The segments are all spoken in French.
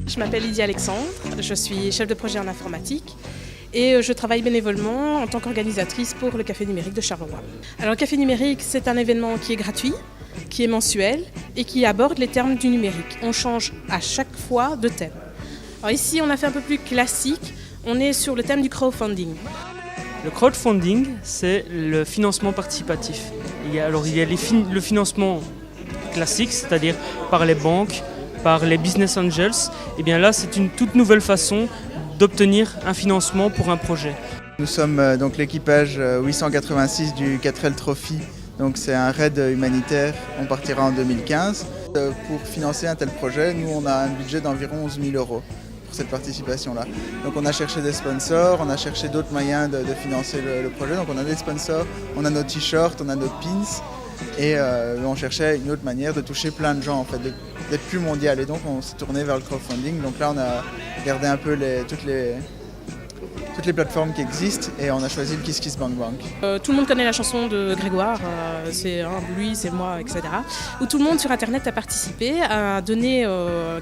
Je m'appelle Lydia Alexandre, je suis chef de projet en informatique et je travaille bénévolement en tant qu'organisatrice pour le Café numérique de Charleroi. Alors le Café numérique, c'est un événement qui est gratuit, qui est mensuel et qui aborde les termes du numérique. On change à chaque fois de thème. Alors ici, on a fait un peu plus classique, on est sur le thème du crowdfunding. Le crowdfunding, c'est le financement participatif. Il y a le financement classique, c'est-à-dire par les banques, par les business angels. Et bien là, c'est une toute nouvelle façon d'obtenir un financement pour un projet. Nous sommes donc l'équipage 886 du 4L Trophy. Donc c'est un raid humanitaire, on partira en 2015. Pour financer un tel projet, nous on a un budget d'environ 11 000 € pour cette participation-là. Donc on a cherché des sponsors, on a cherché d'autres moyens de financer le projet. Donc on a des sponsors, on a nos t-shirts, on a nos pins. Et on cherchait une autre manière de toucher plein de gens, en fait, d'être plus mondial. Et donc on s'est tourné vers le crowdfunding. Donc là on a regardé un peu toutes les plateformes qui existent et on a choisi le KissKissBankBank. Tout le monde connaît la chanson de Grégoire, c'est lui, c'est moi, etc. Où tout le monde sur Internet a participé, a donné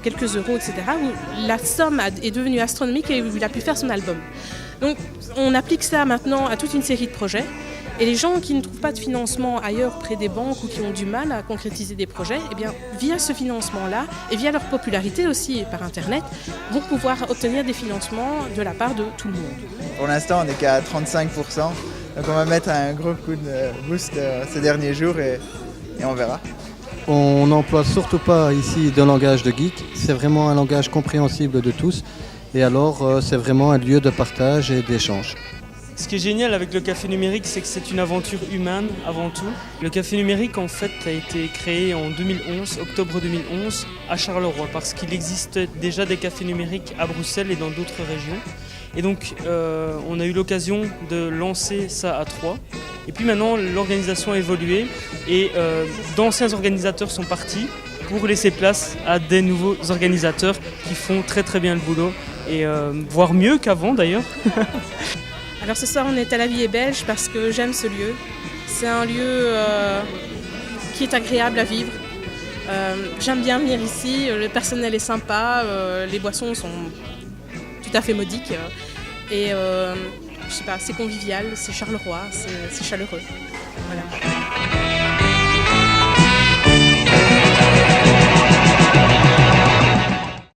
quelques euros, etc. Où la somme est devenue astronomique et où il a pu faire son album. Donc on applique ça maintenant à toute une série de projets. Et les gens qui ne trouvent pas de financement ailleurs près des banques ou qui ont du mal à concrétiser des projets, eh bien, via ce financement-là et via leur popularité aussi par Internet, vont pouvoir obtenir des financements de la part de tout le monde. Pour l'instant, on n'est qu'à 35%. Donc on va mettre un gros coup de boost ces derniers jours et on verra. On n'emploie surtout pas ici de langage de geek. C'est vraiment un langage compréhensible de tous. Et alors, c'est vraiment un lieu de partage et d'échange. Ce qui est génial avec le Café numérique, c'est que c'est une aventure humaine avant tout. Le Café numérique, en fait, a été créé en 2011, octobre 2011, à Charleroi, parce qu'il existe déjà des cafés numériques à Bruxelles et dans d'autres régions. Et donc, on a eu l'occasion de lancer ça à Troyes. Et puis maintenant, l'organisation a évolué et d'anciens organisateurs sont partis pour laisser place à des nouveaux organisateurs qui font très très bien le boulot, et voire mieux qu'avant d'ailleurs. Alors ce soir on est à la Vie est Belge parce que j'aime ce lieu. C'est un lieu qui est agréable à vivre. J'aime bien venir ici, le personnel est sympa, les boissons sont tout à fait modiques. Et je sais pas, c'est convivial, c'est charleroi, c'est chaleureux. Voilà.